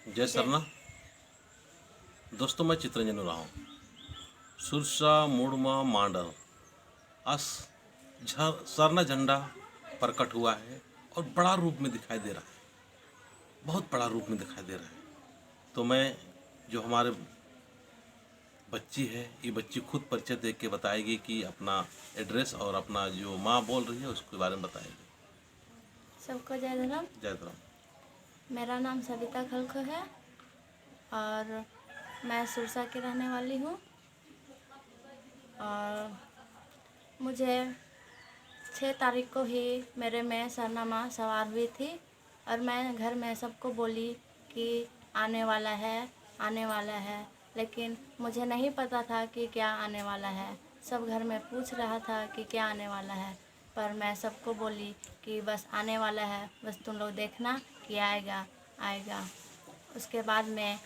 जय सरना। दोस्तों, मैं चित्रंजन उरांव सुरसा मूड़मा मांडर अस सरना झंडा प्रकट हुआ है और बड़ा रूप में दिखाई दे रहा है, बहुत बड़ा रूप में दिखाई दे रहा है। तो मैं जो हमारे बच्ची है, ये बच्ची खुद परिचय दे के बताएगी कि अपना एड्रेस और अपना जो माँ बोल रही है उसके बारे में बताएगी। सबको जय धर्म। जय धर्म। मेरा नाम सविता खलखो है और मैं सुरसा की रहने वाली हूँ। और मुझे 6 तारीख को ही मेरे में सरना माँ सवार हुई थी और मैं घर में सबको बोली कि आने वाला है, लेकिन मुझे नहीं पता था कि क्या आने वाला है। सब घर में पूछ रहा था कि क्या आने वाला है, पर मैं सबको बोली कि बस आने वाला है, बस तुम लोग देखना कि आएगा। उसके बाद में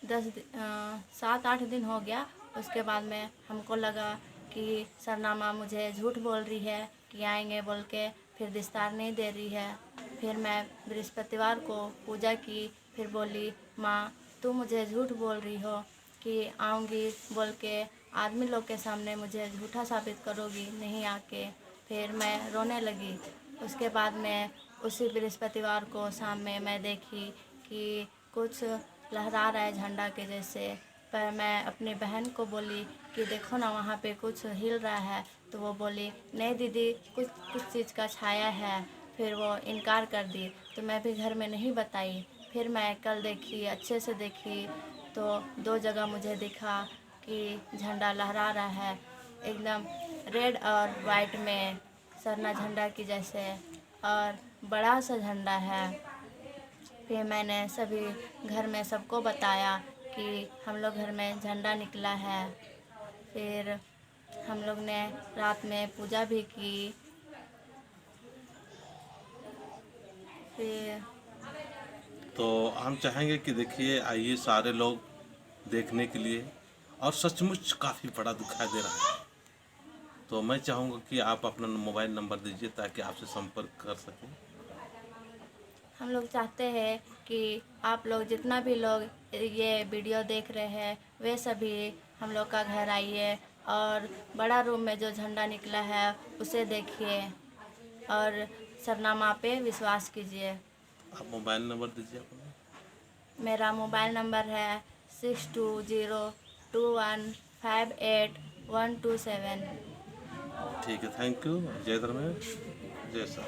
7-8 दिन हो गया। उसके बाद में हमको लगा कि सरना माँ मुझे झूठ बोल रही है कि आएंगे बोल के, फिर विस्तार नहीं दे रही है। फिर मैं बृहस्पतिवार को पूजा की, फिर बोली माँ तू मुझे झूठ बोल रही हो कि आऊँगी बोल के, आदमी लोग के सामने मुझे झूठा साबित करोगी नहीं आके। फिर मैं रोने लगी। उसके बाद में उसी बृहस्पतिवार को शाम में मैं देखी कि कुछ लहरा रहा है झंडा के जैसे। पर मैं अपनी बहन को बोली कि देखो ना वहाँ पे कुछ हिल रहा है, तो वो बोली नहीं दीदी कुछ चीज़ का छाया है। फिर वो इनकार कर दी, तो मैं भी घर में नहीं बताई। फिर मैं कल देखी, अच्छे से देखी, तो 2 जगह मुझे दिखा कि झंडा लहरा रहा है एकदम रेड और वाइट में, सरना झंडा की जैसे, और बड़ा सा झंडा है। फिर मैंने सभी घर में सबको बताया कि हम लोग घर में झंडा निकला है। फिर हम लोग ने रात में पूजा भी की। फिर तो हम चाहेंगे कि देखिए, आइए सारे लोग देखने के लिए, और सचमुच काफ़ी बड़ा दिखाई दे रहा है। तो मैं चाहूँगा कि आप अपना मोबाइल नंबर दीजिए ताकि आपसे संपर्क कर सकें। हम लोग चाहते हैं कि आप लोग जितना भी लोग ये वीडियो देख रहे हैं वे सभी हम लोग का घर आइए और बड़ा रूम में जो झंडा निकला है उसे देखिए और सरनामा पे विश्वास कीजिए। आप मोबाइल नंबर दीजिए अपना। मेरा मोबाइल नंबर है 6202158127। ठीक है, थैंक यू। जय धर्म, जय सर।